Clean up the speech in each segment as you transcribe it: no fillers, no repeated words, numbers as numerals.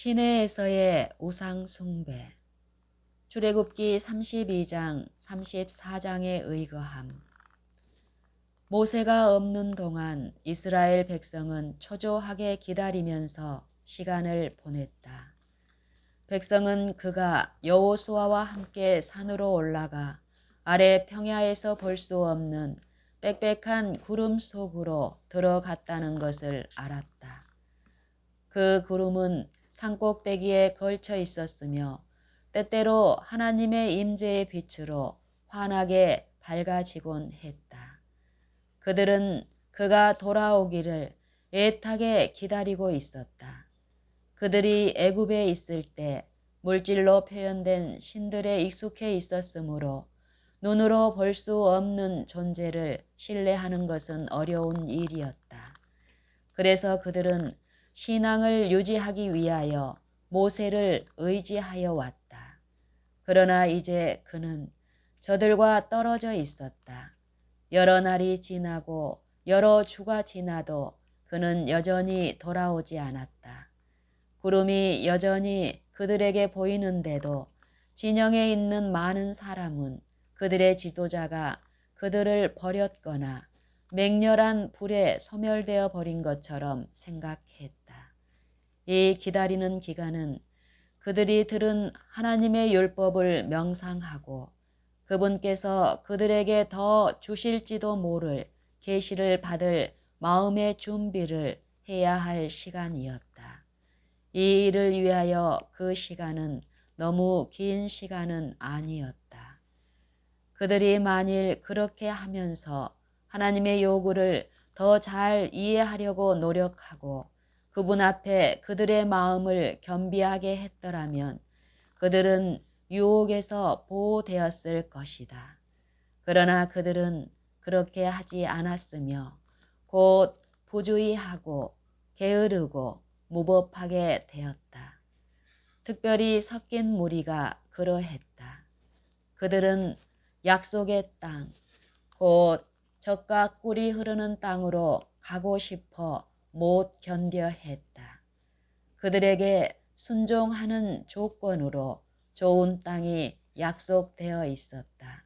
시내에서의 우상 숭배. 출애굽기 32장 34장에 의거함. 모세가 없는 동안 이스라엘 백성은 초조하게 기다리면서 시간을 보냈다. 백성은 그가 여호수아와 함께 산으로 올라가 아래 평야에서 볼 수 없는 빽빽한 구름 속으로 들어갔다는 것을 알았다. 그 구름은 산꼭대기에 걸쳐 있었으며 때때로 하나님의 임재의 빛으로 환하게 밝아지곤 했다. 그들은 그가 돌아오기를 애타게 기다리고 있었다. 그들이 애굽에 있을 때 물질로 표현된 신들에 익숙해 있었으므로 눈으로 볼 수 없는 존재를 신뢰하는 것은 어려운 일이었다. 그래서 그들은 신앙을 유지하기 위하여 모세를 의지하여 왔다. 그러나 이제 그는 저들과 떨어져 있었다. 여러 날이 지나고 여러 주가 지나도 그는 여전히 돌아오지 않았다. 구름이 여전히 그들에게 보이는데도 진영에 있는 많은 사람은 그들의 지도자가 그들을 버렸거나 맹렬한 불에 소멸되어 버린 것처럼 생각했다. 이 기다리는 기간은 그들이 들은 하나님의 율법을 명상하고 그분께서 그들에게 더 주실지도 모를 계시를 받을 마음의 준비를 해야 할 시간이었다. 이 일을 위하여 그 시간은 너무 긴 시간은 아니었다. 그들이 만일 그렇게 하면서 하나님의 요구를 더 잘 이해하려고 노력하고 그분 앞에 그들의 마음을 겸비하게 했더라면 그들은 유혹에서 보호되었을 것이다. 그러나 그들은 그렇게 하지 않았으며 곧 부주의하고 게으르고 무법하게 되었다. 특별히 섞인 무리가 그러했다. 그들은 약속의 땅, 곧 젖과 꿀이 흐르는 땅으로 가고 싶어 못 견뎌 했다. 그들에게 순종하는 조건으로 좋은 땅이 약속되어 있었다.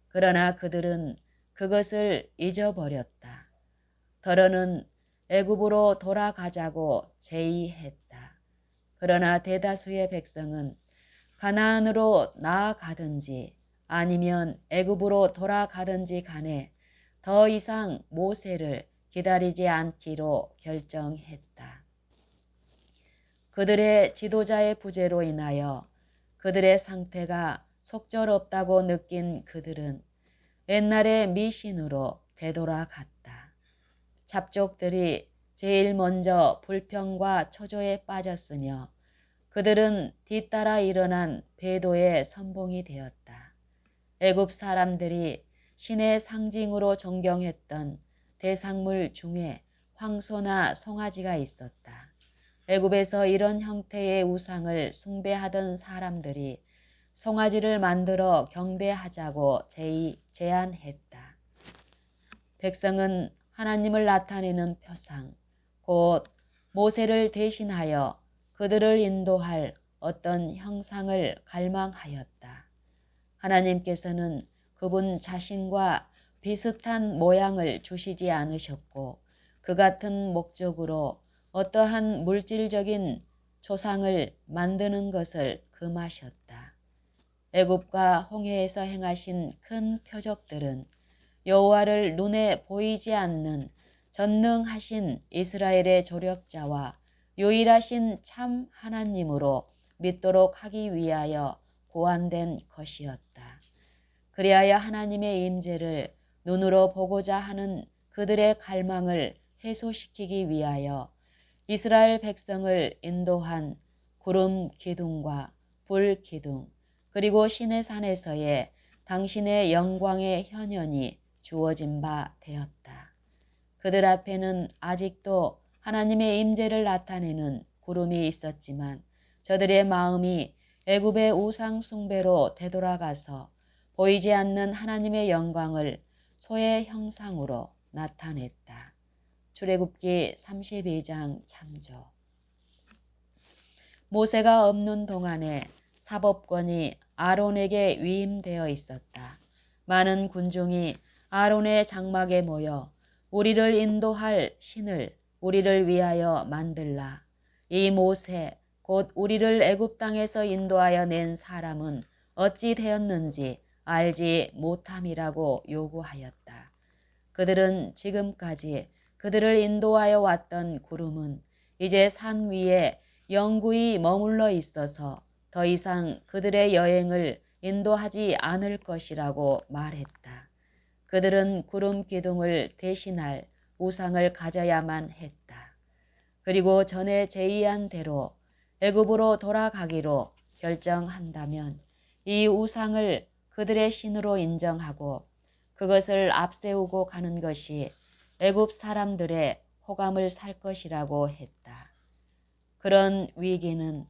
그러나 그들은 그것을 잊어버렸다. 더러는 애굽으로 돌아가자고 제의했다. 그러나 대다수의 백성은 가나안으로 나아가든지 아니면 애굽으로 돌아가든지 간에 더 이상 모세를 기다리지 않기로 결정했다. 그들의 지도자의 부재로 인하여 그들의 상태가 속절없다고 느낀 그들은 옛날의 미신으로 되돌아갔다. 잡족들이 제일 먼저 불평과 초조에 빠졌으며 그들은 뒤따라 일어난 배도의 선봉이 되었다. 애굽 사람들이 신의 상징으로 존경했던 대상물 중에 황소나 송아지가 있었다. 애굽에서 이런 형태의 우상을 숭배하던 사람들이 송아지를 만들어 경배하자고 제안했다. 백성은 하나님을 나타내는 표상, 곧 모세를 대신하여 그들을 인도할 어떤 형상을 갈망하였다. 하나님께서는 그분 자신과 비슷한 모양을 주시지 않으셨고 그 같은 목적으로 어떠한 물질적인 조상을 만드는 것을 금하셨다. 애굽과 홍해에서 행하신 큰 표적들은 여호와를 눈에 보이지 않는 전능하신 이스라엘의 조력자와 유일하신 참 하나님으로 믿도록 하기 위하여 고안된 것이었다. 그리하여 하나님의 임재를 눈으로 보고자 하는 그들의 갈망을 해소시키기 위하여 이스라엘 백성을 인도한 구름 기둥과 불 기둥 그리고 시내산에서의 당신의 영광의 현현이 주어진 바 되었다. 그들 앞에는 아직도 하나님의 임재를 나타내는 구름이 있었지만 저들의 마음이 애굽의 우상 숭배로 되돌아가서 보이지 않는 하나님의 영광을 소의 형상으로 나타냈다. 출애굽기 32장 참조. 모세가 없는 동안에 사법권이 아론에게 위임되어 있었다. 많은 군중이 아론의 장막에 모여 우리를 인도할 신을 우리를 위하여 만들라. 이 모세 곧 우리를 애굽 땅에서 인도하여 낸 사람은 어찌 되었는지 알지 못함이라고 요구하였다. 그들은 지금까지 그들을 인도하여 왔던 구름은 이제 산 위에 영구히 머물러 있어서 더 이상 그들의 여행을 인도하지 않을 것이라고 말했다. 그들은 구름 기둥을 대신할 우상을 가져야만 했다. 그리고 전에 제의한 대로 애굽으로 돌아가기로 결정한다면 이 우상을 그들의 신으로 인정하고 그것을 앞세우고 가는 것이 애굽 사람들의 호감을 살 것이라고 했다. 그런 위기는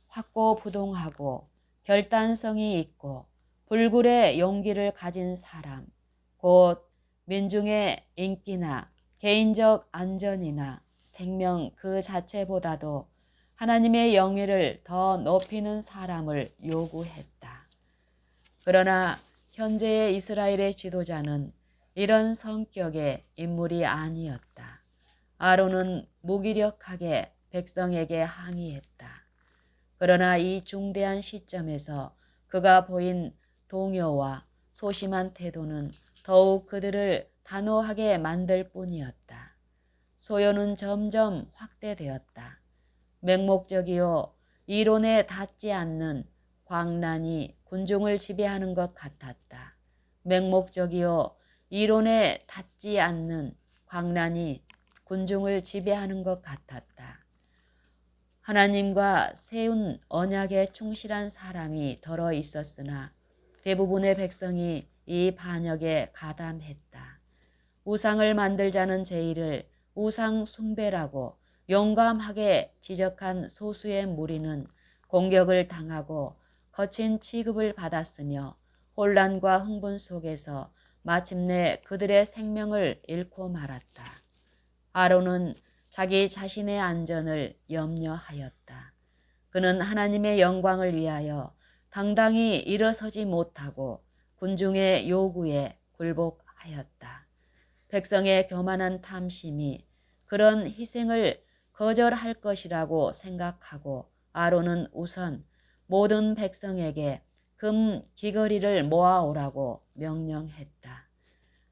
확고부동하고 결단성이 있고 불굴의 용기를 가진 사람, 곧 민중의 인기나 개인적 안전이나 생명 그 자체보다도 하나님의 영예를 더 높이는 사람을 요구했다. 그러나 현재의 이스라엘의 지도자는 이런 성격의 인물이 아니었다. 아론은 무기력하게 백성에게 항의했다. 그러나 이 중대한 시점에서 그가 보인 동요와 소심한 태도는 더욱 그들을 단호하게 만들 뿐이었다. 소요는 점점 확대되었다. 맹목적이요 이론에 닿지 않는 광란이 군중을 지배하는 것 같았다. 맹목적이요 이론에 닿지 않는 광란이 군중을 지배하는 것 같았다. 하나님과 세운 언약에 충실한 사람이 덜어 있었으나 대부분의 백성이 이 반역에 가담했다. 우상을 만들자는 제의를 우상 숭배라고 용감하게 지적한 소수의 무리는 공격을 당하고 거친 취급을 받았으며 혼란과 흥분 속에서 마침내 그들의 생명을 잃고 말았다. 아론은 자기 자신의 안전을 염려하였다. 그는 하나님의 영광을 위하여 당당히 일어서지 못하고 군중의 요구에 굴복하였다. 백성의 교만한 탐심이 그런 희생을 거절할 것이라고 생각하고 아론은 우선 모든 백성에게 금 귀걸이를 모아오라고 명령했다.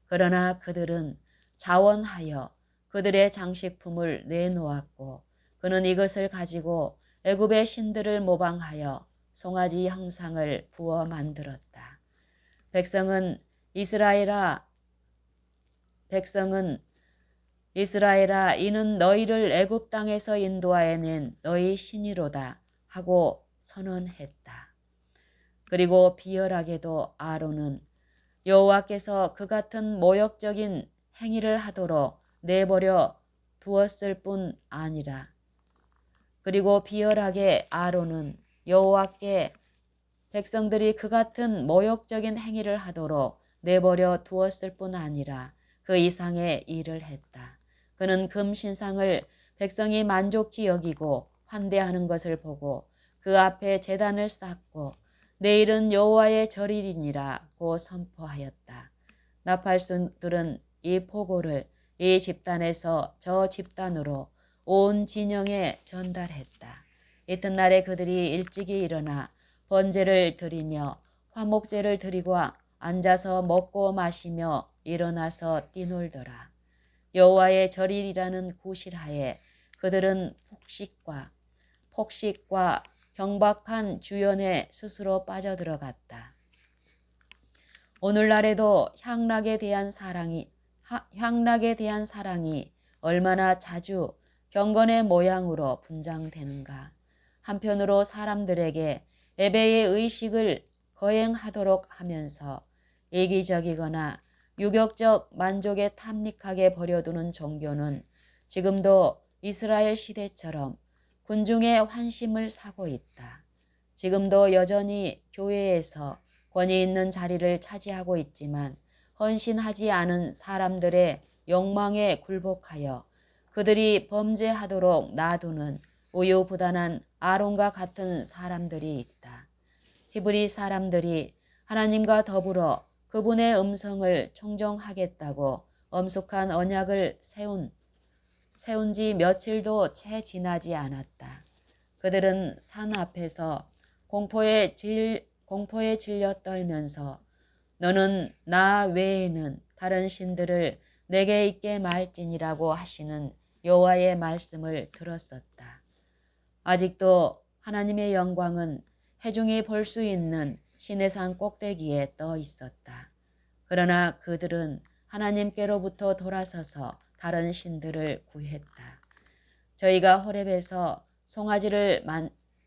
그러나 그들은 자원하여 그들의 장식품을 내놓았고 그는 이것을 가지고 애굽의 신들을 모방하여 송아지 형상을 부어 만들었다. 백성은 이스라엘아 이는 너희를 애굽 땅에서 인도하여 낸 너희 신이로다 하고 선언했다. 그리고 비열하게도 아론은 여호와께서 그 같은 모욕적인 행위를 하도록 내버려 두었을 뿐 아니라 그리고 비열하게 아론은 여호와께 백성들이 그 같은 모욕적인 행위를 하도록 내버려 두었을 뿐 아니라 그 이상의 일을 했다. 그는 금신상을 백성이 만족히 여기고 환대하는 것을 보고 그 앞에 제단을 쌓고 내일은 여호와의 절일이니라고 선포하였다. 나팔수들은 이 포고를 이 집단에서 저 집단으로 온 진영에 전달했다. 이튿날에 그들이 일찍이 일어나 번제를 드리며 화목제를 드리고 앉아서 먹고 마시며 일어나서 뛰놀더라. 여호와의 절일이라는 구실하에 그들은 폭식과 경박한 주연에 스스로 빠져들어갔다. 오늘날에도 향락에 대한 사랑이 얼마나 자주 경건의 모양으로 분장되는가. 한편으로 사람들에게 예배의 의식을 거행하도록 하면서 이기적이거나 유격적 만족에 탐닉하게 버려두는 종교는 지금도 이스라엘 시대처럼 군중의 환심을 사고 있다. 지금도 여전히 교회에서 권위 있는 자리를 차지하고 있지만 헌신하지 않은 사람들의 욕망에 굴복하여 그들이 범죄하도록 놔두는 우유부단한 아론과 같은 사람들이 있다. 히브리 사람들이 하나님과 더불어 그분의 음성을 청종하겠다고 엄숙한 언약을 세운 지 며칠도 채 지나지 않았다. 그들은 산 앞에서 공포에 질려 떨면서 너는 나 외에는 다른 신들을 내게 있게 말지니라고 하시는 여호와의 말씀을 들었었다. 아직도 하나님의 영광은 해중이 볼 수 있는 시내산 꼭대기에 떠 있었다. 그러나 그들은 하나님께로부터 돌아서서 다른 신들을 구했다. 저희가 호렙에서 송아지를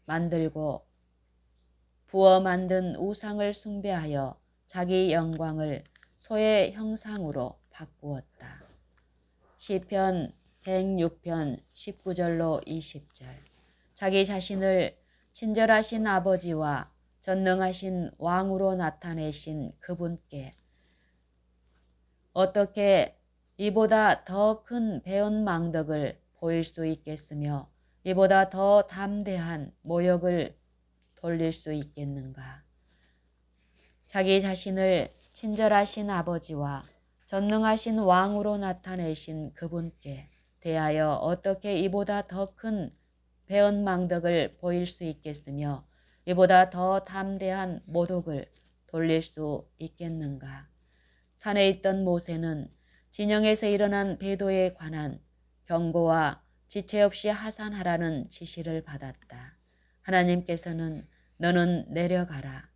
만들고 부어 만든 우상을 숭배하여 자기 영광을 소의 형상으로 바꾸었다. 시편 106편 19절로 20절. 자기 자신을 친절하신 아버지와 전능하신 왕으로 나타내신 그분께 어떻게 이보다 더 큰 배은망덕을 보일 수 있겠으며 이보다 더 담대한 모욕을 돌릴 수 있겠는가. 자기 자신을 친절하신 아버지와 전능하신 왕으로 나타내신 그분께 대하여 어떻게 이보다 더 큰 배은망덕을 보일 수 있겠으며 이보다 더 담대한 모독을 돌릴 수 있겠는가. 산에 있던 모세는 진영에서 일어난 배도에 관한 경고와 지체 없이 하산하라는 지시를 받았다. 하나님께서는 너는 내려가라.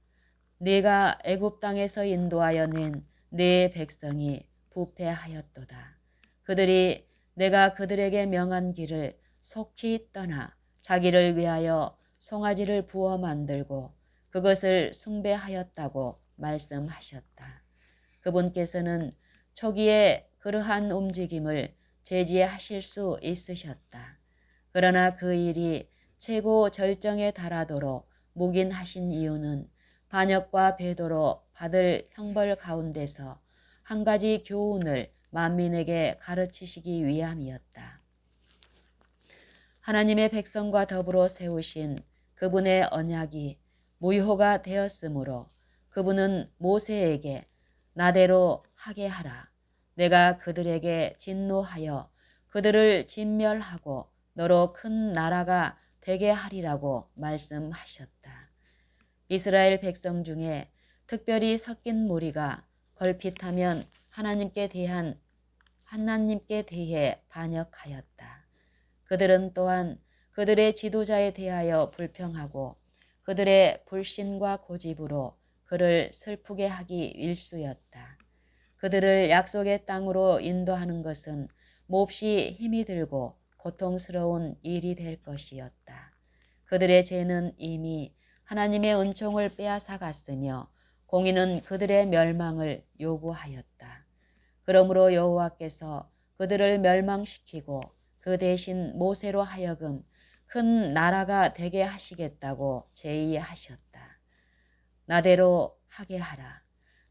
네가 애굽 땅에서 인도하여 낸 네 백성이 부패하였도다. 그들이 내가 그들에게 명한 길을 속히 떠나 자기를 위하여 송아지를 부어 만들고 그것을 숭배하였다고 말씀하셨다. 그분께서는 초기에 그러한 움직임을 제지하실 수 있으셨다. 그러나 그 일이 최고 절정에 달하도록 묵인하신 이유는 반역과 배도로 받을 형벌 가운데서 한 가지 교훈을 만민에게 가르치시기 위함이었다. 하나님의 백성과 더불어 세우신 그분의 언약이 무효가 되었으므로 그분은 모세에게 나대로 하게 하라. 내가 그들에게 진노하여 그들을 진멸하고 너로 큰 나라가 되게 하리라고 말씀하셨다. 이스라엘 백성 중에 특별히 섞인 무리가 걸핏하면 하나님께 대해 반역하였다. 그들은 또한 그들의 지도자에 대하여 불평하고 그들의 불신과 고집으로 그를 슬프게 하기 일쑤였다. 그들을 약속의 땅으로 인도하는 것은 몹시 힘이 들고 고통스러운 일이 될 것이었다. 그들의 죄는 이미 하나님의 은총을 빼앗아 갔으며 공의는 그들의 멸망을 요구하였다. 그러므로 여호와께서 그들을 멸망시키고 그 대신 모세로 하여금 큰 나라가 되게 하시겠다고 제의하셨다. 나대로 하게 하라.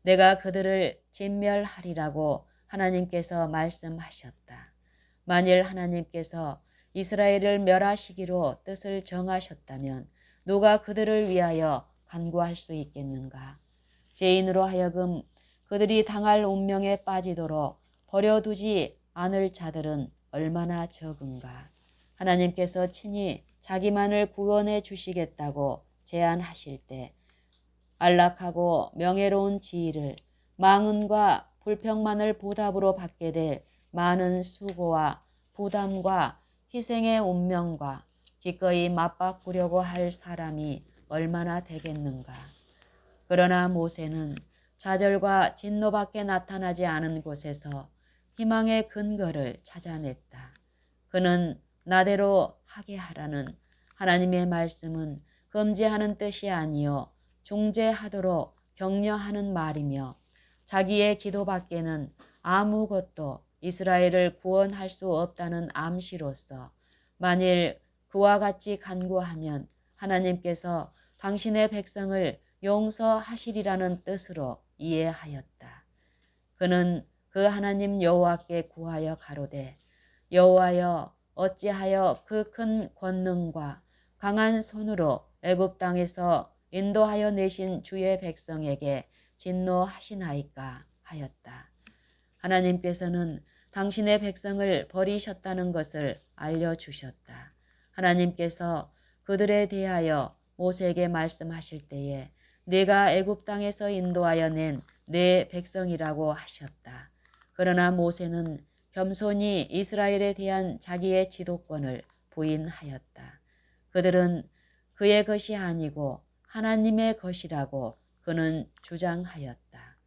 내가 그들을 진멸하리라고 하나님께서 말씀하셨다. 만일 하나님께서 이스라엘을 멸하시기로 뜻을 정하셨다면 누가 그들을 위하여 간구할 수 있겠는가? 죄인으로 하여금 그들이 당할 운명에 빠지도록 버려두지 않을 자들은 얼마나 적은가. 하나님께서 친히 자기만을 구원해 주시겠다고 제안하실 때 안락하고 명예로운 지위를 망언과 불평만을 보답으로 받게 될 많은 수고와 부담과 희생의 운명과 기꺼이 맞바꾸려고 할 사람이 얼마나 되겠는가. 그러나 모세는 좌절과 진노밖에 나타나지 않은 곳에서 희망의 근거를 찾아냈다. 그는 나대로 하게 하라는 하나님의 말씀은 금지하는 뜻이 아니요 중재하도록 격려하는 말이며 자기의 기도밖에는 아무것도 이스라엘을 구원할 수 없다는 암시로서 만일 그와 같이 간구하면 하나님께서 당신의 백성을 용서하시리라는 뜻으로 이해하였다. 그는 그 하나님 여호와께 구하여 가로되 여호와여 어찌하여 그 큰 권능과 강한 손으로 애굽 땅에서 인도하여 내신 주의 백성에게 진노하시나이까 하였다. 하나님께서는 당신의 백성을 버리셨다는 것을 알려주셨다. 하나님께서 그들에 대하여 모세에게 말씀하실 때에 네가 애굽 땅에서 인도하여 낸 내 백성이라고 하셨다. 그러나 모세는 겸손히 이스라엘에 대한 자기의 지도권을 부인하였다. 그들은 그의 것이 아니고 하나님의 것이라고 그는 주장하였다.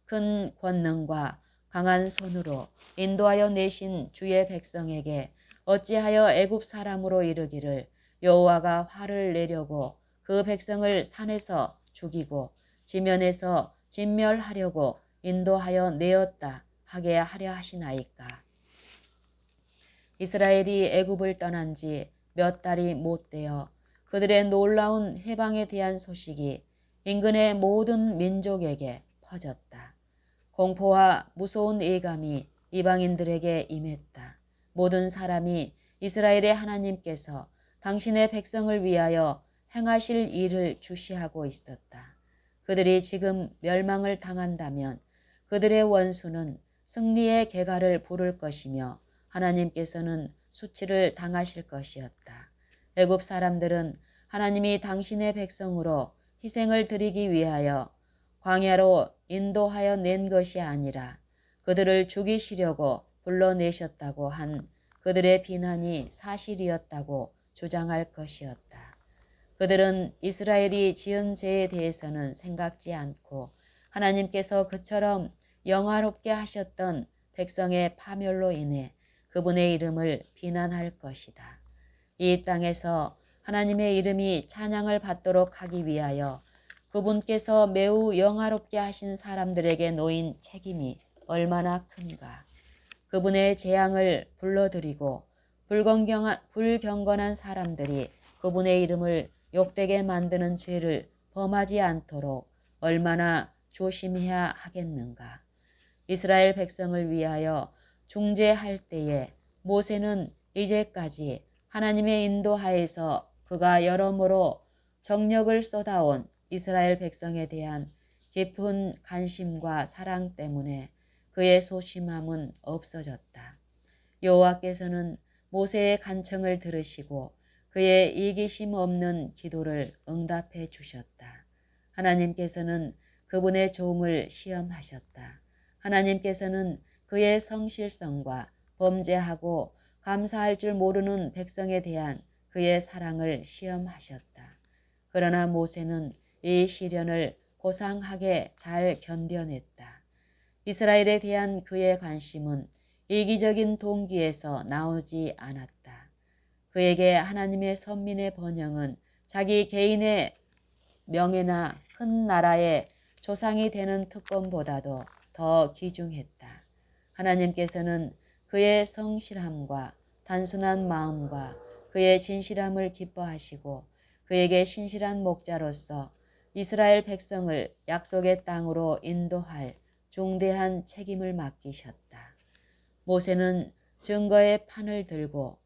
큰 권능과 강한 손으로 인도하여 내신 주의 백성에게 어찌하여 애굽 사람으로 이르기를 여호와가 화를 내려고 그 백성을 산에서 죽이고 지면에서 진멸하려고 인도하여 내었다 하게 하려 하시나이까. 이스라엘이 애굽을 떠난 지 몇 달이 못 되어 그들의 놀라운 해방에 대한 소식이 인근의 모든 민족에게 퍼졌다. 공포와 무서운 예감이 이방인들에게 임했다. 모든 사람이 이스라엘의 하나님께서 당신의 백성을 위하여 행하실 일을 주시하고 있었다. 그들이 지금 멸망을 당한다면 그들의 원수는 승리의 개가를 부를 것이며 하나님께서는 수치를 당하실 것이었다. 애굽 사람들은 하나님이 당신의 백성으로 희생을 드리기 위하여 광야로 인도하여 낸 것이 아니라 그들을 죽이시려고 불러내셨다고 한 그들의 비난이 사실이었다고 주장할 것이었다. 그들은 이스라엘이 지은 죄에 대해서는 생각지 않고 하나님께서 그처럼 영화롭게 하셨던 백성의 파멸로 인해 그분의 이름을 비난할 것이다. 이 땅에서 하나님의 이름이 찬양을 받도록 하기 위하여 그분께서 매우 영화롭게 하신 사람들에게 놓인 책임이 얼마나 큰가. 그분의 재앙을 불러들이고 불경건한 사람들이 그분의 이름을 욕되게 만드는 죄를 범하지 않도록 얼마나 조심해야 하겠는가. 이스라엘 백성을 위하여 중재할 때에 모세는 이제까지 하나님의 인도하에서 그가 여러모로 정력을 쏟아온 이스라엘 백성에 대한 깊은 관심과 사랑 때문에 그의 소심함은 없어졌다. 여호와께서는 모세의 간청을 들으시고 그의 이기심 없는 기도를 응답해 주셨다. 하나님께서는 그분의 종을 시험하셨다. 하나님께서는 그의 성실성과 범죄하고 감사할 줄 모르는 백성에 대한 그의 사랑을 시험하셨다. 그러나 모세는 이 시련을 고상하게 잘 견뎌냈다. 이스라엘에 대한 그의 관심은 이기적인 동기에서 나오지 않았다. 그에게 하나님의 선민의 번영은 자기 개인의 명예나 큰 나라의 조상이 되는 특권보다도 더 귀중했다. 하나님께서는 그의 성실함과 단순한 마음과 그의 진실함을 기뻐하시고 그에게 신실한 목자로서 이스라엘 백성을 약속의 땅으로 인도할 중대한 책임을 맡기셨다. 모세는 증거의 판을 들고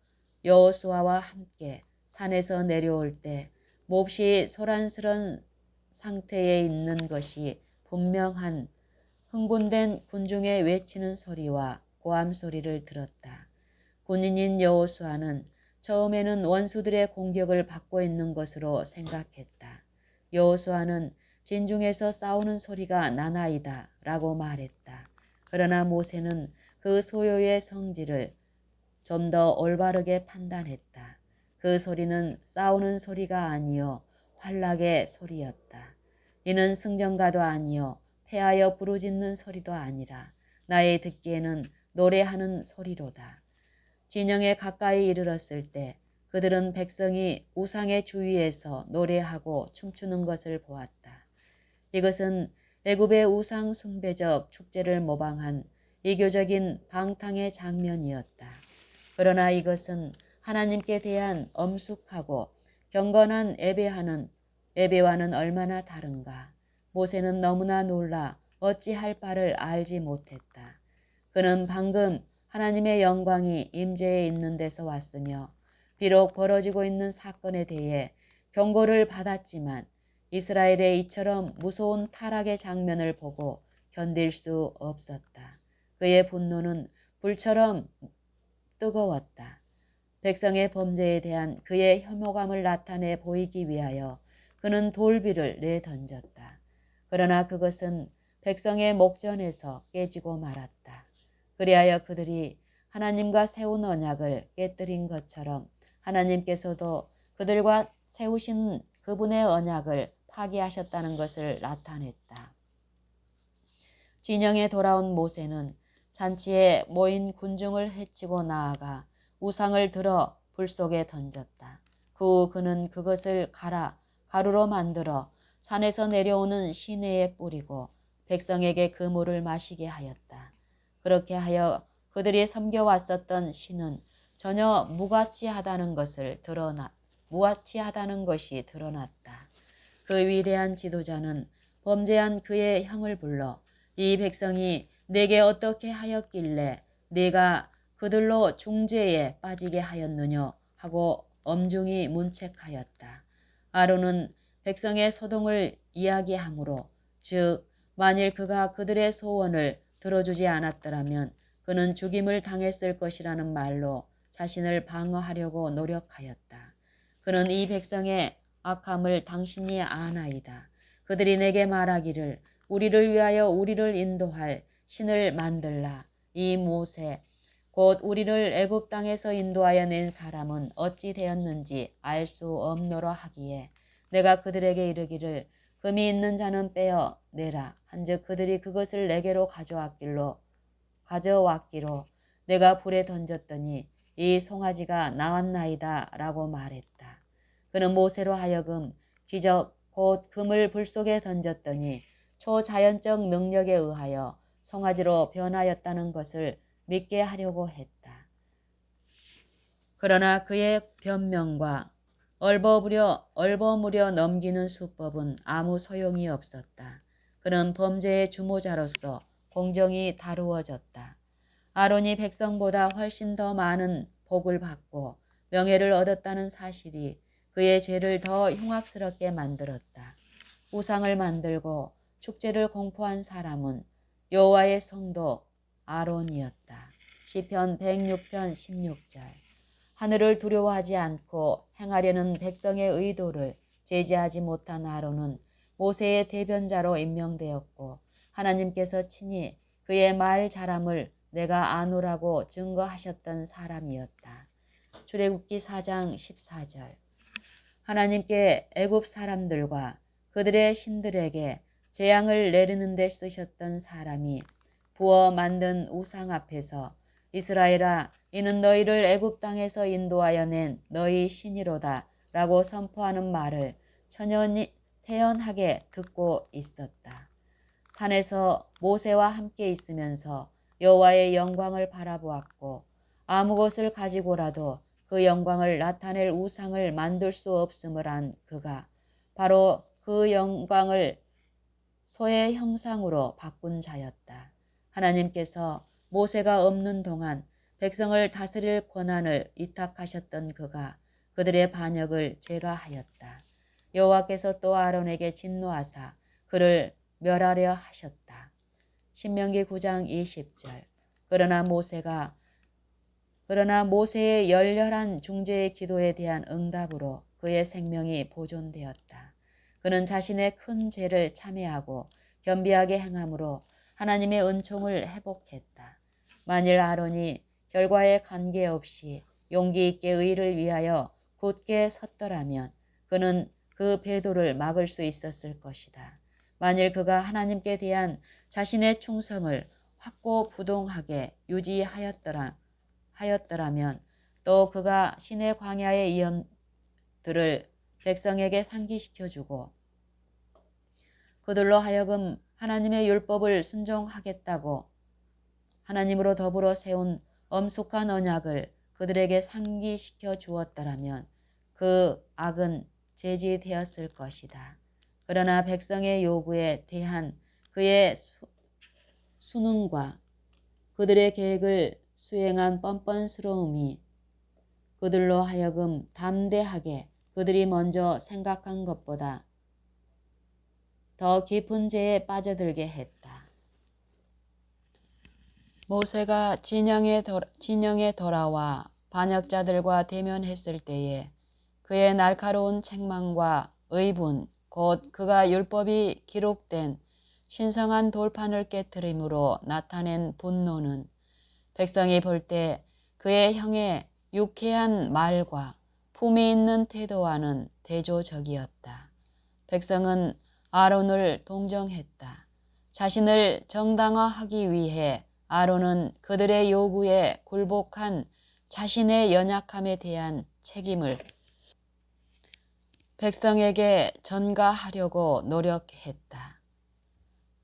여호수아와 함께 산에서 내려올 때 몹시 소란스런 상태에 있는 것이 분명한 흥분된 군중의 외치는 소리와 고함 소리를 들었다. 군인인 여호수아는 처음에는 원수들의 공격을 받고 있는 것으로 생각했다. 여호수아는 진중에서 싸우는 소리가 나나이다 라고 말했다. 그러나 모세는 그 소요의 성질을 좀 더 올바르게 판단했다. 그 소리는 싸우는 소리가 아니요 환락의 소리였다. 이는 승전가도 아니요 패하여 부르짖는 소리도 아니라 나의 듣기에는 노래하는 소리로다. 진영에 가까이 이르렀을 때 그들은 백성이 우상의 주위에서 노래하고 춤추는 것을 보았다. 이것은 애굽의 우상 숭배적 축제를 모방한 이교적인 방탕의 장면이었다. 그러나 이것은 하나님께 대한 엄숙하고 경건한 예배와는 얼마나 다른가. 모세는 너무나 놀라 어찌할 바를 알지 못했다. 그는 방금 하나님의 영광이 임재해 있는 데서 왔으며 비록 벌어지고 있는 사건에 대해 경고를 받았지만 이스라엘의 이처럼 무서운 타락의 장면을 보고 견딜 수 없었다. 그의 분노는 불처럼 뜨거웠다. 백성의 범죄에 대한 그의 혐오감을 나타내 보이기 위하여 그는 돌비를 내던졌다. 그러나 그것은 백성의 목전에서 깨지고 말았다. 그리하여 그들이 하나님과 세운 언약을 깨뜨린 것처럼 하나님께서도 그들과 세우신 그분의 언약을 파기하셨다는 것을 나타냈다. 진영에 돌아온 모세는 잔치에 모인 군중을 해치고 나아가 우상을 들어 불 속에 던졌다. 그 후 그는 그것을 가루로 만들어 산에서 내려오는 시내에 뿌리고 백성에게 그 물을 마시게 하였다. 그렇게 하여 그들이 섬겨왔었던 신은 전혀 무가치하다는 것이 드러났다. 그 위대한 지도자는 범죄한 그의 형을 불러 이 백성이 내게 어떻게 하였길래 내가 그들로 중죄에 빠지게 하였느냐 하고 엄중히 문책하였다. 아론은 백성의 소동을 이야기하므로 즉 만일 그가 그들의 소원을 들어주지 않았더라면 그는 죽임을 당했을 것이라는 말로 자신을 방어하려고 노력하였다. 그는 이 백성의 악함을 당신이 아나이다. 그들이 내게 말하기를 우리를 위하여 우리를 인도할 신을 만들라. 이 모세 곧 우리를 애굽 땅에서 인도하여 낸 사람은 어찌 되었는지 알 수 없노라 하기에 내가 그들에게 이르기를 금이 있는 자는 빼어 내라 한즉 그들이 그것을 내게로 가져왔기로 내가 불에 던졌더니 이 송아지가 나왔나이다 라고 말했다. 그는 모세로 하여금 기적 곧 금을 불 속에 던졌더니 초자연적 능력에 의하여 송아지로 변하였다는 것을 믿게 하려고 했다. 그러나 그의 변명과 얼버무려 넘기는 수법은 아무 소용이 없었다. 그는 범죄의 주모자로서 공정이 다루어졌다. 아론이 백성보다 훨씬 더 많은 복을 받고 명예를 얻었다는 사실이 그의 죄를 더 흉악스럽게 만들었다. 우상을 만들고 축제를 공포한 사람은 여호와의 성도 아론이었다. 시편 106편 16절. 하늘을 두려워하지 않고 행하려는 백성의 의도를 제지하지 못한 아론은 모세의 대변자로 임명되었고 하나님께서 친히 그의 말 잘함을 내가 아노라고 증거하셨던 사람이었다. 출애굽기 4장 14절. 하나님께 애굽 사람들과 그들의 신들에게 재앙을 내리는 데 쓰셨던 사람이 부어 만든 우상 앞에서 이스라엘아 이는 너희를 애굽 땅에서 인도하여 낸 너희 신이로다 라고 선포하는 말을 태연하게 듣고 있었다. 산에서 모세와 함께 있으면서 여호와의 영광을 바라보았고 아무 것을 가지고라도 그 영광을 나타낼 우상을 만들 수 없음을 안 그가 바로 그 영광을 소의 형상으로 바꾼 자였다. 하나님께서 모세가 없는 동안 백성을 다스릴 권한을 위탁하셨던 그가 그들의 반역을 제거하였다. 여호와께서 또 아론에게 진노하사 그를 멸하려 하셨다. 신명기 9장 20절. 그러나 모세의 열렬한 중재의 기도에 대한 응답으로 그의 생명이 보존되었다. 그는 자신의 큰 죄를 참회하고 겸비하게 행함으로 하나님의 은총을 회복했다. 만일 아론이 결과에 관계없이 용기 있게 의를 위하여 굳게 섰더라면 그는 그 배도를 막을 수 있었을 것이다. 만일 그가 하나님께 대한 자신의 충성을 확고부동하게 유지하였더라면 또 그가 신의 광야의 위험들을 백성에게 상기시켜주고 그들로 하여금 하나님의 율법을 순종하겠다고 하나님으로 더불어 세운 엄숙한 언약을 그들에게 상기시켜 주었더라면 그 악은 제지되었을 것이다. 그러나 백성의 요구에 대한 그의 수능과 그들의 계획을 수행한 뻔뻔스러움이 그들로 하여금 담대하게 그들이 먼저 생각한 것보다 더 깊은 죄에 빠져들게 했다. 모세가 진영에 돌아와 반역자들과 대면했을 때에 그의 날카로운 책망과 의분, 곧 그가 율법이 기록된 신성한 돌판을 깨트림으로 나타낸 분노는 백성이 볼 때 그의 형의 유쾌한 말과 품위 있는 태도와는 대조적이었다. 백성은 아론을 동정했다. 자신을 정당화하기 위해 아론은 그들의 요구에 굴복한 자신의 연약함에 대한 책임을 백성에게 전가하려고 노력했다.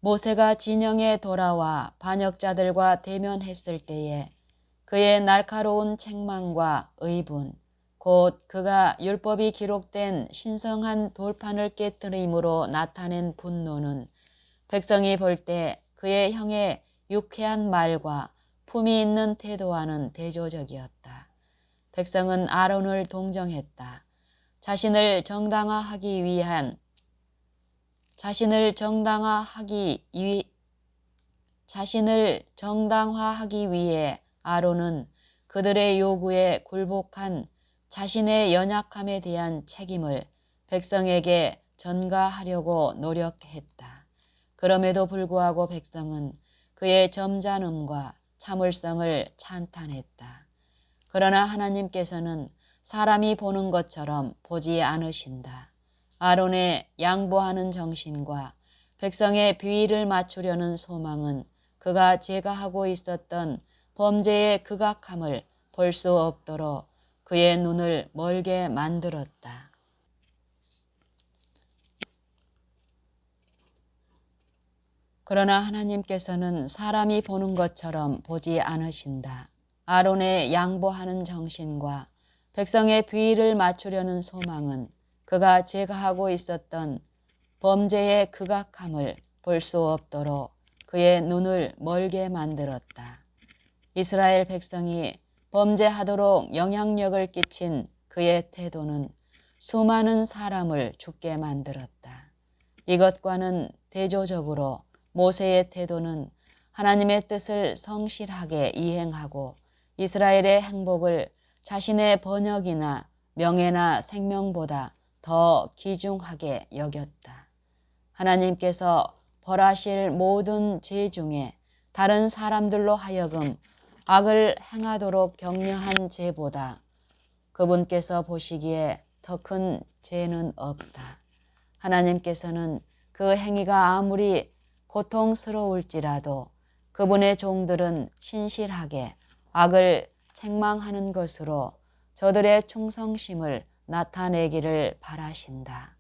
모세가 진영에 돌아와 반역자들과 대면했을 때에 그의 날카로운 책망과 의분, 곧 그가 율법이 기록된 신성한 돌판을 깨뜨림으로 나타낸 분노는 백성이 볼 때 그의 형의 유쾌한 말과 품위 있는 태도와는 대조적이었다. 백성은 아론을 동정했다. 자신을 정당화하기 위해 아론은 그들의 요구에 굴복한 자신의 연약함에 대한 책임을 백성에게 전가하려고 노력했다. 그럼에도 불구하고 백성은 그의 점잖음과 참을성을 찬탄했다. 그러나 하나님께서는 사람이 보는 것처럼 보지 않으신다. 아론의 양보하는 정신과 백성의 비위를 맞추려는 소망은 그가 제거하고 있었던 범죄의 극악함을 볼 수 없도록 그의 눈을 멀게 만들었다. 그러나 하나님께서는 사람이 보는 것처럼 보지 않으신다. 아론의 양보하는 정신과 백성의 비위를 맞추려는 소망은 그가 제거하고 있었던 범죄의 극악함을 볼 수 없도록 그의 눈을 멀게 만들었다. 이스라엘 백성이 범죄하도록 영향력을 끼친 그의 태도는 수많은 사람을 죽게 만들었다. 이것과는 대조적으로 모세의 태도는 하나님의 뜻을 성실하게 이행하고 이스라엘의 행복을 자신의 번역이나 명예나 생명보다 더 귀중하게 여겼다. 하나님께서 벌하실 모든 죄 중에 다른 사람들로 하여금 악을 행하도록 격려한 죄보다 그분께서 보시기에 더 큰 죄는 없다. 하나님께서는 그 행위가 아무리 고통스러울지라도 그분의 종들은 신실하게 악을 책망하는 것으로 저들의 충성심을 나타내기를 바라신다.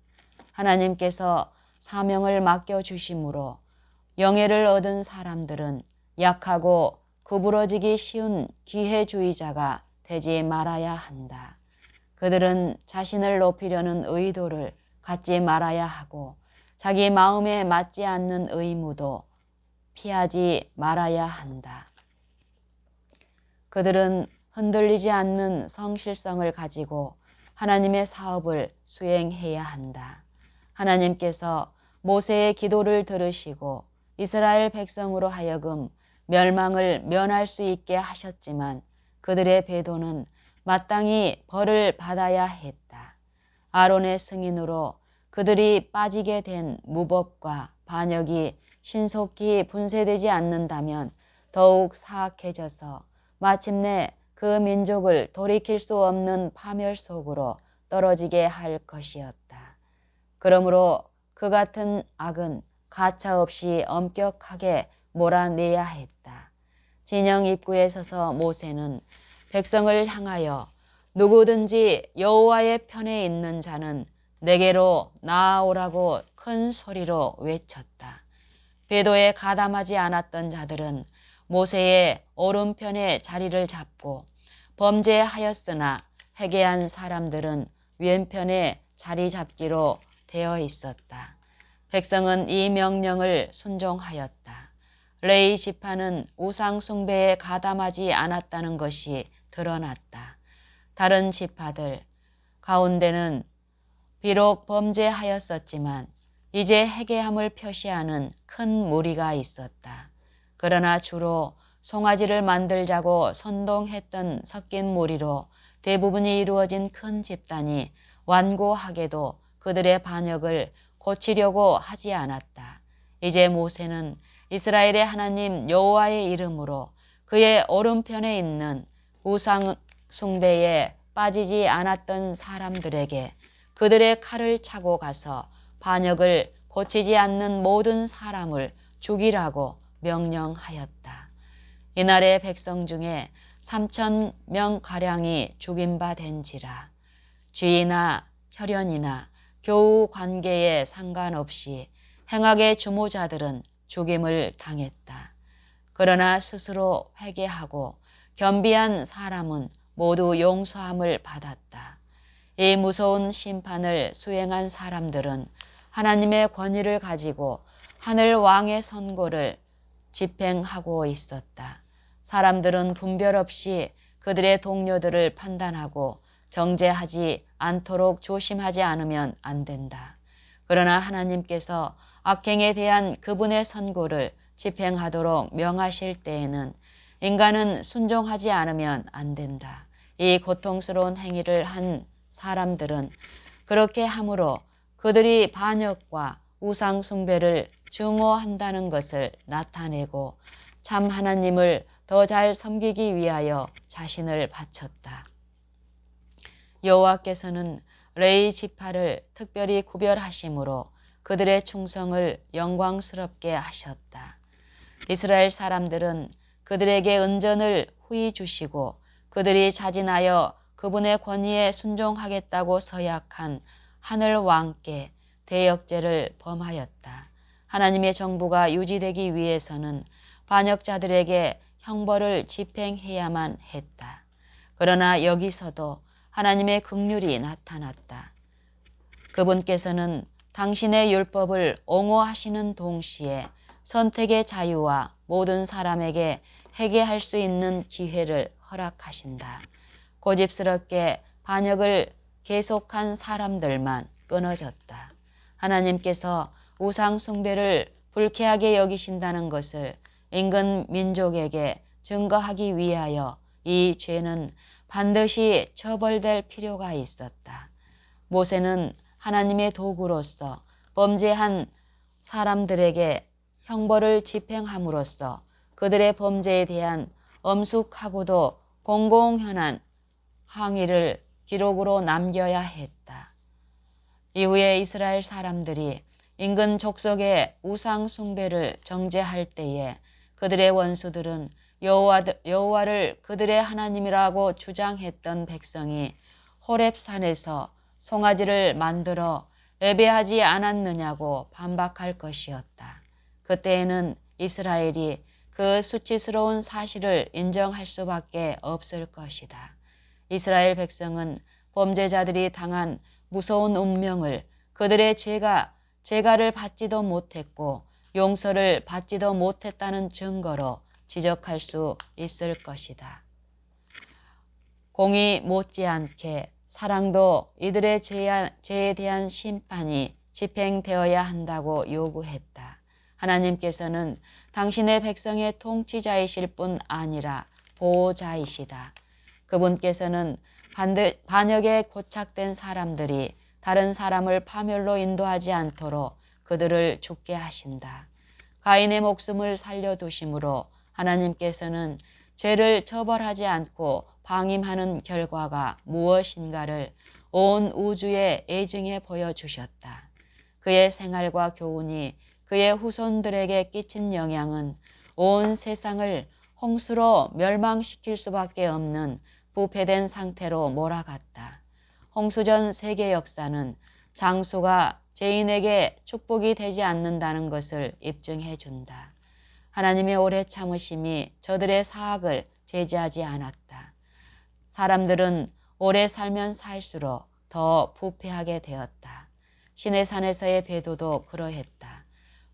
하나님께서 사명을 맡겨주심으로 영예를 얻은 사람들은 약하고 구부러지기 쉬운 기회주의자가 되지 말아야 한다. 그들은 자신을 높이려는 의도를 갖지 말아야 하고 자기 마음에 맞지 않는 의무도 피하지 말아야 한다. 그들은 흔들리지 않는 성실성을 가지고 하나님의 사업을 수행해야 한다. 하나님께서 모세의 기도를 들으시고 이스라엘 백성으로 하여금 멸망을 면할 수 있게 하셨지만 그들의 배도는 마땅히 벌을 받아야 했다. 아론의 승인으로 그들이 빠지게 된 무법과 반역이 신속히 분쇄되지 않는다면 더욱 사악해져서 마침내 그 민족을 돌이킬 수 없는 파멸 속으로 떨어지게 할 것이었다. 그러므로 그 같은 악은 가차없이 엄격하게 몰아내야 했다. 진영 입구에 서서 모세는 백성을 향하여 누구든지 여호와의 편에 있는 자는 내게로 나아오라고 큰 소리로 외쳤다. 배도에 가담하지 않았던 자들은 모세의 오른편에 자리를 잡고 범죄하였으나 회개한 사람들은 왼편에 자리 잡기로 되어 있었다. 백성은 이 명령을 순종하였다. 레위 지파는 우상 숭배에 가담하지 않았다는 것이 드러났다. 다른 지파들 가운데는 비록 범죄하였었지만 이제 회개함을 표시하는 큰 무리가 있었다. 그러나 주로 송아지를 만들자고 선동했던 섞인 무리로 대부분이 이루어진 큰 집단이 완고하게도 그들의 반역을 고치려고 하지 않았다. 이제 모세는 이스라엘의 하나님 여호와의 이름으로 그의 오른편에 있는 우상 숭배에 빠지지 않았던 사람들에게 그들의 칼을 차고 가서 반역을 고치지 않는 모든 사람을 죽이라고 명령하였다. 이날의 백성 중에 3,000명가량이 죽임 바 된지라. 쥐나 혈연이나 교우 관계에 상관없이 행악의 주모자들은 죽임을 당했다. 그러나 스스로 회개하고 겸비한 사람은 모두 용서함을 받았다. 이 무서운 심판을 수행한 사람들은 하나님의 권위를 가지고 하늘 왕의 선고를 집행하고 있었다. 사람들은 분별 없이 그들의 동료들을 판단하고 정죄하지 않도록 조심하지 않으면 안 된다. 그러나 하나님께서 악행에 대한 그분의 선고를 집행하도록 명하실 때에는 인간은 순종하지 않으면 안 된다. 이 고통스러운 행위를 한 사람들은 그렇게 함으로 그들이 반역과 우상 숭배를 증오한다는 것을 나타내고 참 하나님을 더 잘 섬기기 위하여 자신을 바쳤다. 여호와께서는 레위 지파를 특별히 구별하심으로 그들의 충성을 영광스럽게 하셨다. 이스라엘 사람들은 그들에게 은전을 후히 주시고 그들이 자진하여 그분의 권위에 순종하겠다고 서약한 하늘 왕께 대역죄를 범하였다. 하나님의 정부가 유지되기 위해서는 반역자들에게 형벌을 집행해야만 했다. 그러나 여기서도 하나님의 긍휼이 나타났다. 그분께서는 당신의 율법을 옹호하시는 동시에 선택의 자유와 모든 사람에게 회개할 수 있는 기회를 허락하신다. 고집스럽게 반역을 계속한 사람들만 끊어졌다. 하나님께서 우상 숭배를 불쾌하게 여기신다는 것을 인근 민족에게 증거하기 위하여 이 죄는 반드시 처벌될 필요가 있었다. 모세는 하나님의 도구로서 범죄한 사람들에게 형벌을 집행함으로써 그들의 범죄에 대한 엄숙하고도 공공연한 항의를 기록으로 남겨야 했다. 이후에 이스라엘 사람들이 인근 족속의 우상 숭배를 정죄할 때에 그들의 원수들은 여호와를 그들의 하나님이라고 주장했던 백성이 호렙산에서 송아지를 만들어 예배하지 않았느냐고 반박할 것이었다. 그때에는 이스라엘이 그 수치스러운 사실을 인정할 수밖에 없을 것이다. 이스라엘 백성은 범죄자들이 당한 무서운 운명을 그들의 재가를 받지도 못했고 용서를 받지도 못했다는 증거로 지적할 수 있을 것이다. 공의 못지않게 사랑도 이들의 죄에 대한 심판이 집행되어야 한다고 요구했다. 하나님께서는 당신의 백성의 통치자이실 뿐 아니라 보호자이시다. 그분께서는 반역에 고착된 사람들이 다른 사람을 파멸로 인도하지 않도록 그들을 죽게 하신다. 가인의 목숨을 살려두심으로 하나님께서는 죄를 처벌하지 않고 방임하는 결과가 무엇인가를 온 우주에 애증해 보여주셨다. 그의 생활과 교훈이 그의 후손들에게 끼친 영향은 온 세상을 홍수로 멸망시킬 수밖에 없는 부패된 상태로 몰아갔다. 홍수전 세계 역사는 장수가 죄인에게 축복이 되지 않는다는 것을 입증해 준다. 하나님의 오래 참으심이 저들의 사악을 제지하지 않았다. 사람들은 오래 살면 살수록 더 부패하게 되었다. 시내산에서의 배도도 그러했다.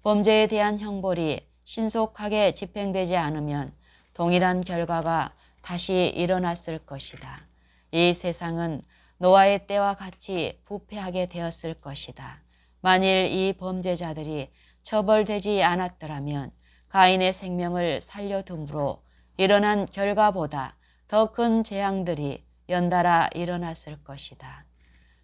범죄에 대한 형벌이 신속하게 집행되지 않으면 동일한 결과가 다시 일어났을 것이다. 이 세상은 노아의 때와 같이 부패하게 되었을 것이다. 만일 이 범죄자들이 처벌되지 않았더라면 가인의 생명을 살려둠으로 일어난 결과보다 더 큰 재앙들이 연달아 일어났을 것이다.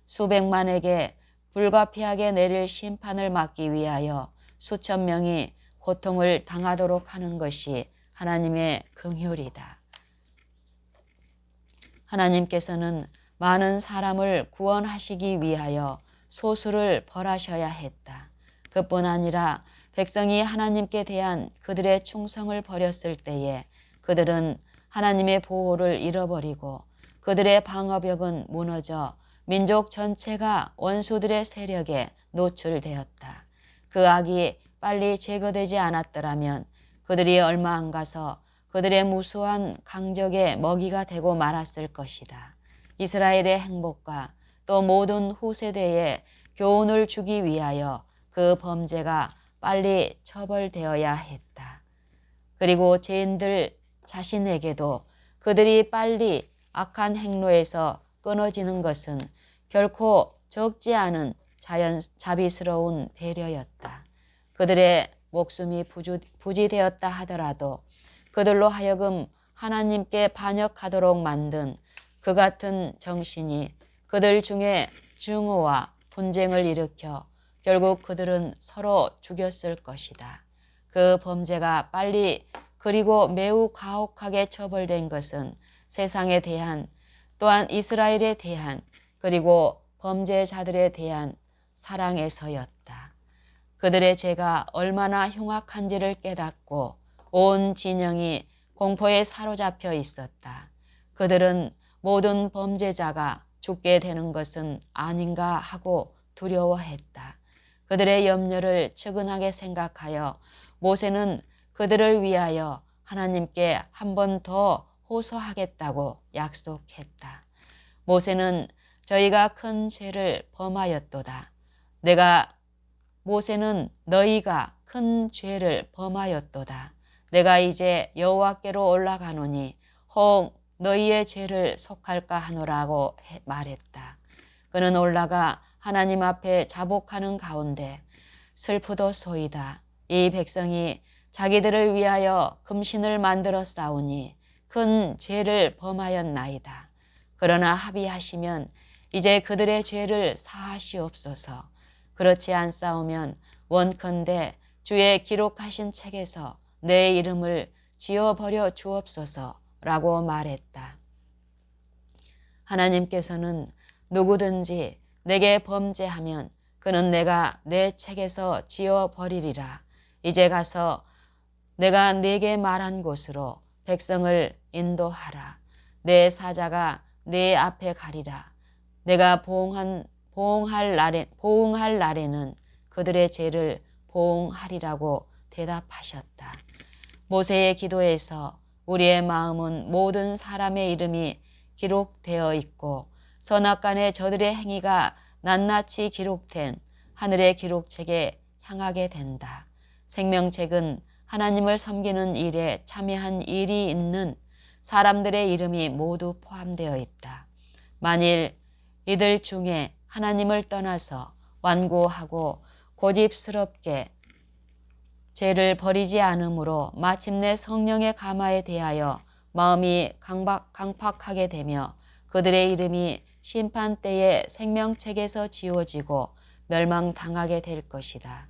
수백만에게 불가피하게 내릴 심판을 막기 위하여 수천 명이 고통을 당하도록 하는 것이 하나님의 긍휼이다. 하나님께서는 많은 사람을 구원하시기 위하여 소수를 벌하셔야 했다. 그뿐 아니라 백성이 하나님께 대한 그들의 충성을 버렸을 때에 그들은 하나님의 보호를 잃어버리고 그들의 방어벽은 무너져 민족 전체가 원수들의 세력에 노출되었다. 그 악이 빨리 제거되지 않았더라면 그들이 얼마 안 가서 그들의 무수한 강적의 먹이가 되고 말았을 것이다. 이스라엘의 행복과 또 모든 후세대에 교훈을 주기 위하여 그 범죄가 빨리 처벌되어야 했다. 그리고 죄인들 자신에게도 그들이 빨리 악한 행로에서 끊어지는 것은 결코 적지 않은 자비스러운 배려였다. 그들의 목숨이 부지되었다 하더라도 그들로 하여금 하나님께 반역하도록 만든 그 같은 정신이 그들 중에 증오와 분쟁을 일으켜 결국 그들은 서로 죽였을 것이다. 그 범죄가 빨리 그리고 매우 가혹하게 처벌된 것은 세상에 대한 또한 이스라엘에 대한 그리고 범죄자들에 대한 사랑에서였다. 그들의 죄가 얼마나 흉악한지를 깨닫고 온 진영이 공포에 사로잡혀 있었다. 그들은 모든 범죄자가 죽게 되는 것은 아닌가 하고 두려워했다. 그들의 염려를 측은하게 생각하여 모세는 그들을 위하여 하나님께 한 번 더 호소하겠다고 약속했다. 모세는 저희가 큰 죄를 범하였도다. 모세는 너희가 큰 죄를 범하였도다. 내가 이제 여호와께로 올라가노니 혹 너희의 죄를 속할까 하노라고 말했다. 그는 올라가 하나님 앞에 자복하는 가운데 슬프도소이다. 이 백성이 자기들을 위하여 금신을 만들어 싸우니 큰 죄를 범하였나이다. 그러나 합의하시면 이제 그들의 죄를 사하시옵소서. 그렇지 않사오면 원컨대 주의 기록하신 책에서 내 이름을 지워버려 주옵소서라고 말했다. 하나님께서는 누구든지 내게 범죄하면 그는 내가 내 책에서 지워버리리라. 이제 가서 내가 네게 말한 곳으로 백성을 인도하라. 내 사자가 네 앞에 가리라. 내가 보응할 날에는 그들의 죄를 보응하리라고 대답하셨다. 모세의 기도에서 우리의 마음은 모든 사람의 이름이 기록되어 있고 선악간의 저들의 행위가 낱낱이 기록된 하늘의 기록책에 향하게 된다. 생명책은 하나님을 섬기는 일에 참여한 일이 있는 사람들의 이름이 모두 포함되어 있다. 만일 이들 중에 하나님을 떠나서 완고하고 고집스럽게 죄를 버리지 않으므로 마침내 성령의 감화에 대하여 마음이 강팍하게 되며 그들의 이름이 심판때에 생명책에서 지워지고 멸망당하게 될 것이다.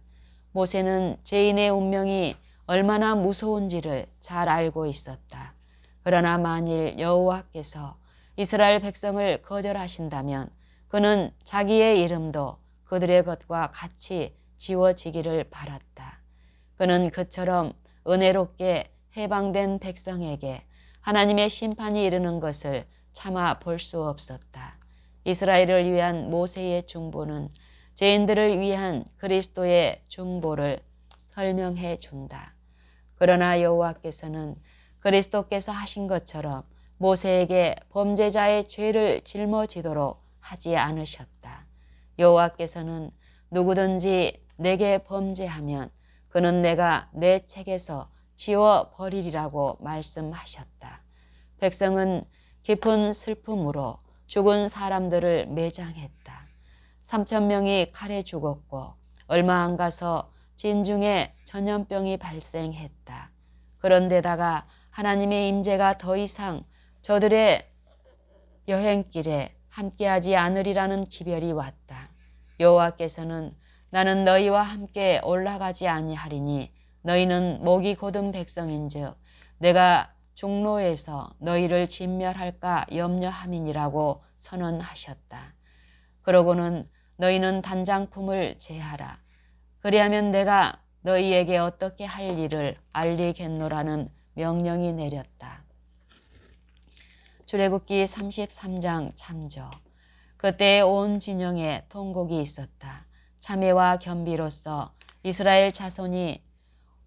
모세는 죄인의 운명이 얼마나 무서운지를 잘 알고 있었다. 그러나 만일 여호와께서 이스라엘 백성을 거절하신다면 그는 자기의 이름도 그들의 것과 같이 지워지기를 바랐다. 그는 그처럼 은혜롭게 해방된 백성에게 하나님의 심판이 이르는 것을 차마 볼 수 없었다. 이스라엘을 위한 모세의 중보는 죄인들을 위한 그리스도의 중보를 설명해 준다. 그러나 여호와께서는 그리스도께서 하신 것처럼 모세에게 범죄자의 죄를 짊어지도록 하지 않으셨다. 여호와께서는 누구든지 내게 범죄하면 그는 내가 내 책에서 지워 버리리라고 말씀하셨다. 백성은 깊은 슬픔으로 죽은 사람들을 매장했다. 3,000명이 칼에 죽었고 얼마 안 가서 진중에 전염병이 발생했다. 그런데다가 하나님의 임재가 더 이상 저들의 여행길에 함께하지 않으리라는 기별이 왔다. 여호와께서는 나는 너희와 함께 올라가지 아니하리니 너희는 목이 곧은 백성인즉 내가 중로에서 너희를 진멸할까 염려함이니라고 선언하셨다. 그러고는 너희는 단장품을 제하라. 그리하면 내가 너희에게 어떻게 할 일을 알리겠노라는 명령이 내렸다. 출애굽기 33장 참조. 그때 온 진영에 통곡이 있었다. 참회와 겸비로써 이스라엘 자손이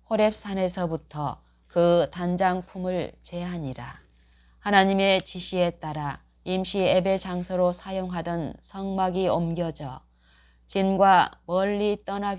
호렙산에서부터 그 단장품을 제하니라. 하나님의 지시에 따라 임시 예배 장소로 사용하던 성막이 옮겨져 진과 멀리 떠나게